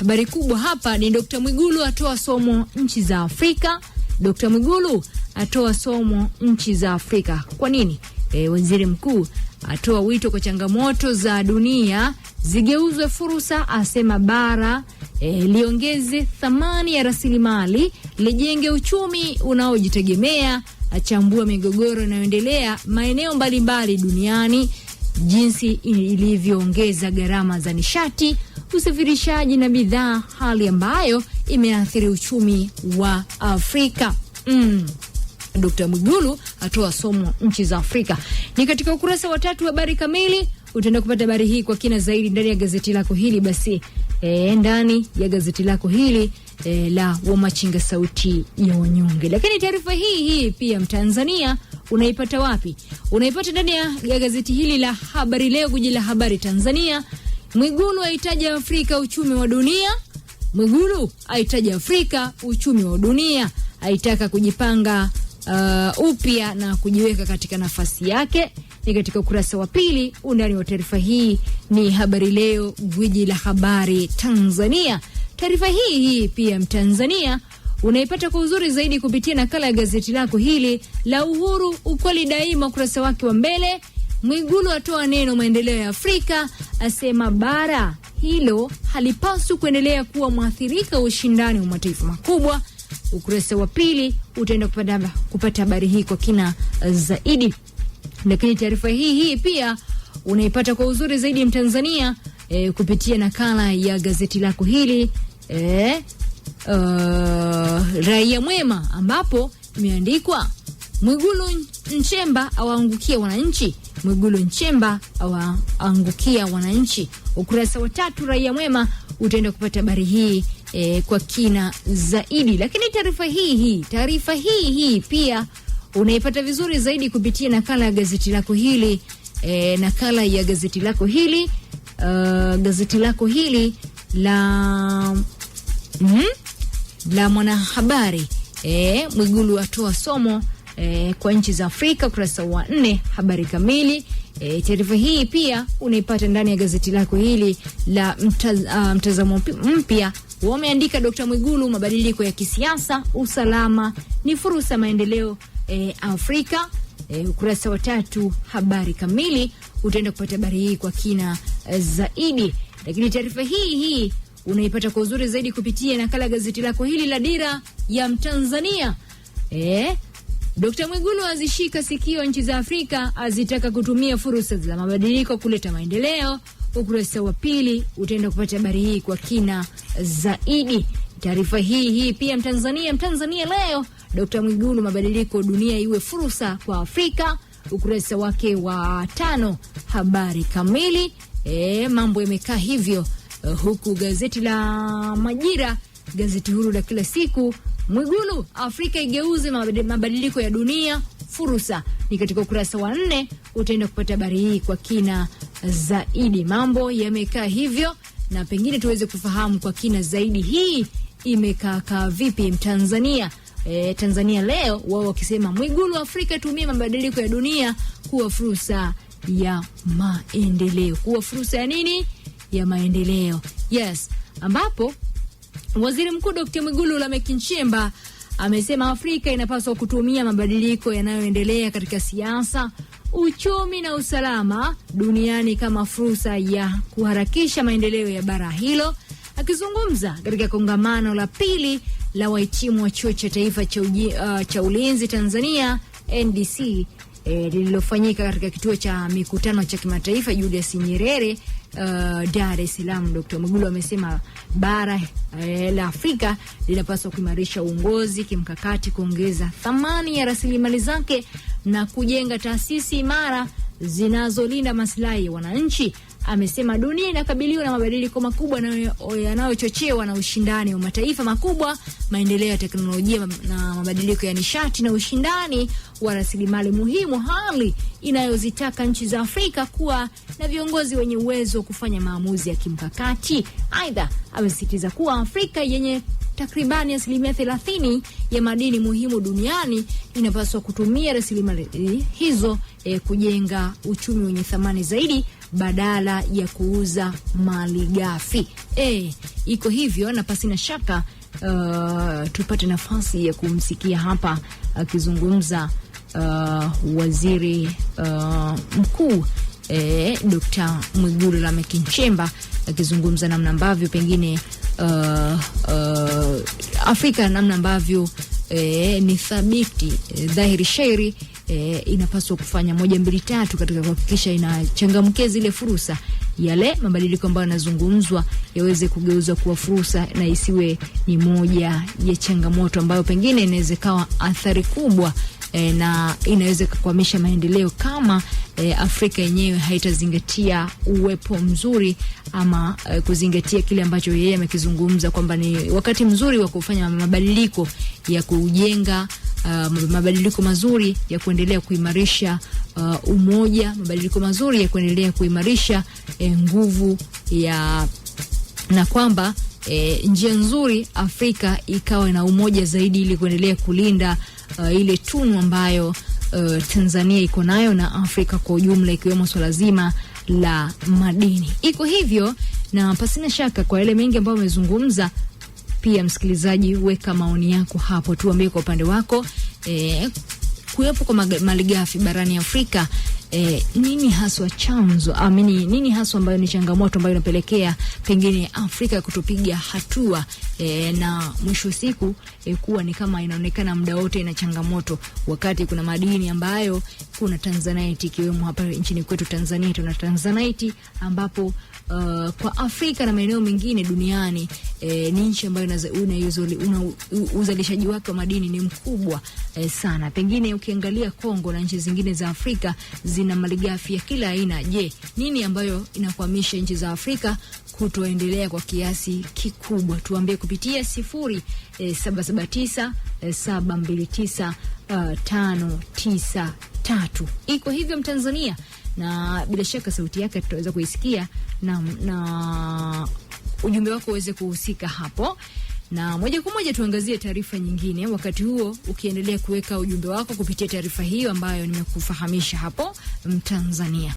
habari kubwa hapa ni Dr. Mwigulu atoa somo nchi za Afrika. Dr. Mwigulu atoa somo nchi za Afrika. Kwa nini? Waziri mkuu atoa wito kwa changamoto za dunia zigeuzwe fursa, asema bara liongeze thamani ya rasilimali, lijenge uchumi unaojitegemea, achambua migogoro inayoendelea maeneo mbalimbali duniani, jinsi ilivyoongeza gharama za nishati, usafirishaji na bidhaa, hali ambayo imeathiri uchumi wa Afrika. Dr. Mwigulu atoa somo nchi za Afrika. Ni katika ukurasa wa 3 habari kamili. Utaenda kupata habari hii kwa kina zaidi ndani ya gazeti lako hili. Basi ndani ya gazeti lako hili la Wamachinga, sauti ya wanyonge. Lakini taarifa hii pia Mtanzania unaipata wapi? Unaipata ndani ya gazeti hili la Habari Leo, guji la habari Tanzania. Mwigulu aitaja Afrika uchumi wa dunia. Mwigulu aitaja Afrika uchumi wa dunia, aitaka kujipanga upya na kujiweka katika nafasi yake. Ni katika ukurasa wa 2. Undani wa taarifa hii ni Habari Leo, gwiji la habari Tanzania. Taarifa hii pia Mtanzania unaipata kwa uzuri zaidi kupitia nakala ya gazeti lako hili la Uhuru, ukweli daima, ukurasa wake wa mbele. Mwigulu atoa neno maendeleo ya Afrika, asema bara hilo halipaswi kuendelea kuwa mwathirika wa ushindani wa mataifa makubwa. Ukurasa wa 2 utaenda kupata habari hii kwa kina zaidi. Lakini taarifa hii pia unaipata kwa uzuri zaidi Mtanzania kupitia nakala ya gazeti lako hili Raia Mwema, ambapo imeandikwa Mwigulu Nchemba awaangukia wananchi. Mwigulu Nchemba awaangukia wananchi. Ukurasa wa 3 Raia Mwema utaenda kupata habari hii kwa kina zaidi. Lakini taarifa hii pia unaipata vizuri zaidi kupitia nakala ya gazeti lako hili nakala ya gazeti lako hili gazeti lako hili la Mwanahabari. Mwigulu atoa somo kwa nchi za Afrika, ukurasa wa 4 habari kamili. Taarifa hii pia unaipata ndani ya gazeti lako hili la Mtazamo Mpya. Wameandika Dr. Mwigulu, mabadiliko ya kisiasa, usalama ni fursa maendeleo Afrika. Ukurasa wa 3 habari kamili utaenda kupata habari hii kwa kina zaidi. Lakini taarifa hii unaipata kwa uzuri zaidi kupitia nakala gazeti lako hili la Dira ya Mtanzania. Dr. Mwigulu azishika sikio nchi za Afrika, azitaka kutumia fursa za mabadiliko kuleta maendeleo. Ukurasa wa 2 utaenda kupata habari hii kwa kina zaidi. Taarifa hii pia Mtanzania leo, Dr. Mwigulu, mabadiliko dunia iwe fursa kwa Afrika. Ukurasa wake wa 5 habari kamili. Mambo yamekaa hivyo huku gazeti la Majira, gazeti huru la kila siku, Mwigulu, Afrika igeuze mabadiliko ya dunia fursa. Ni katika ukurasa wa 4 utaenda kupata habari hii kwa kina zaidi. Mambo yamekaa hivyo na pengine tuweze kufahamu kwa kina zaidi hii imekaa vipi Mtanzania. Tanzania leo wao wakisema Mwigulu, Afrika tumie mabadiliko ya dunia kuwa fursa ya maendeleo. Kuwa fursa ya nini? Ya maendeleo. Yes, ambapo Waziri Mkuu Dr. Mwigulu Lameck Nchemba amesema Afrika inapaswa kutumia mabadiliko yanayoendelea katika siasa, uchumi na usalama duniani kama fursa ya kuharakisha maendeleo ya bara hilo. Akizungumza katika kongamano la 2 la wahitimu wa Chuo cha Taifa cha Ulinzi Tanzania NDC lililofanyika katika kituo cha mikutano cha kimataifa Julius Nyerere Dar es Salaam, Dr. Mwigulu amesema bara la Afrika linapaswa kuimarisha uongozi kimkakati, kuongeza thamani ya rasilimali zake na kujenga taasisi imara zinazolinda maslahi ya wananchi. Amesema dunia inakabiliwa na mabadiliko makubwa yanayochochewa na ushindani wa mataifa makubwa, maendeleo ya teknolojia na mabadiliko ya nishati na ushindani wa rasilimali muhimu, hali inayozitaka nchi za Afrika kuwa na viongozi wenye uwezo wa kufanya maamuzi ya kimkakati. Aidha, amesisitiza kuwa Afrika yenye takribani 30% ya madini muhimu duniani inapaswa kutumia rasilimali hizo kujenga uchumi wenye thamani zaidi. badala ya kuuza malighafi. Iko hivyo, na pasina shaka tupate nafasi ya kumsikia hapa akizungumza waziri mkuu Dr. Mwigulu Lameck Nchemba akizungumza namna ambavyo pengine Afrika namna ambavyo ni thabiti dhahiri shairi inapaswa kufanya 1, 2, 3 katika kuhakikisha inachangamkia zile fursa, yale mabadiliko ambayo yanazungumzwa yaweze kugeuzwa kuwa fursa na isiwe ni moja ya changamoto ambayo pengine inaweza kawa athari kubwa na inaweza kukwamisha maendeleo kama Afrika yenyewe haitazingatia uwepo mzuri ama kuzingatia kile ambacho yeye amekizungumza kwamba ni wakati mzuri wa kufanya mabadiliko ya kujenga mabadiliko mazuri ya kuendelea kuimarisha umoja, mabadiliko mazuri ya kuendelea kuimarisha nguvu ya, na kwamba njia nzuri Afrika ikawa na umoja zaidi ili kuendelea kulinda ile tunu ambayo Tanzania iko nayo na Afrika kwa ujumla, ikiwemo swala zima la madini. Iko hivyo, na pasina shaka kwa yale mengi ambayo umezungumza, pia msikilizaji, weka maoni yako hapo, tuambie kwa upande wako kuwepo kwa malighafi barani Afrika, nini haswa chanzo, nini haswa ambayo ni changamoto ambayo inapelekea pengine Afrika kutopiga hatua na mwisho siku kuwa ni kama inaonekana muda wote ina changamoto, wakati kuna madini ambayo kuna Tanzanite, ikiwemo hapa nchini kwetu Tanzania tuna Tanzanite ambapo kwa Afrika na maeneo mengine duniani ni nchi ambayo uzalishaji wake wa madini ni mkubwa sana. Pengine ukiangalia Kongo na nchi zingine za Afrika zina malighafi ya kila aina. Je, nini ambayo inakwamisha nchi za Afrika kutoendelea kwa kiasi kikubwa? Tuambie kupitia 0779 729 593. Iko hivyo Mtanzania, na bila shaka sauti yake tutaweza kuisikia na ujumbe wako uweze kuhusika hapo. Na moja kwa moja tuangazie taarifa nyingine, wakati huo ukiendelea kuweka ujumbe wako kupitia taarifa hiyo ambayo nimekufahamisha hapo Mtanzania.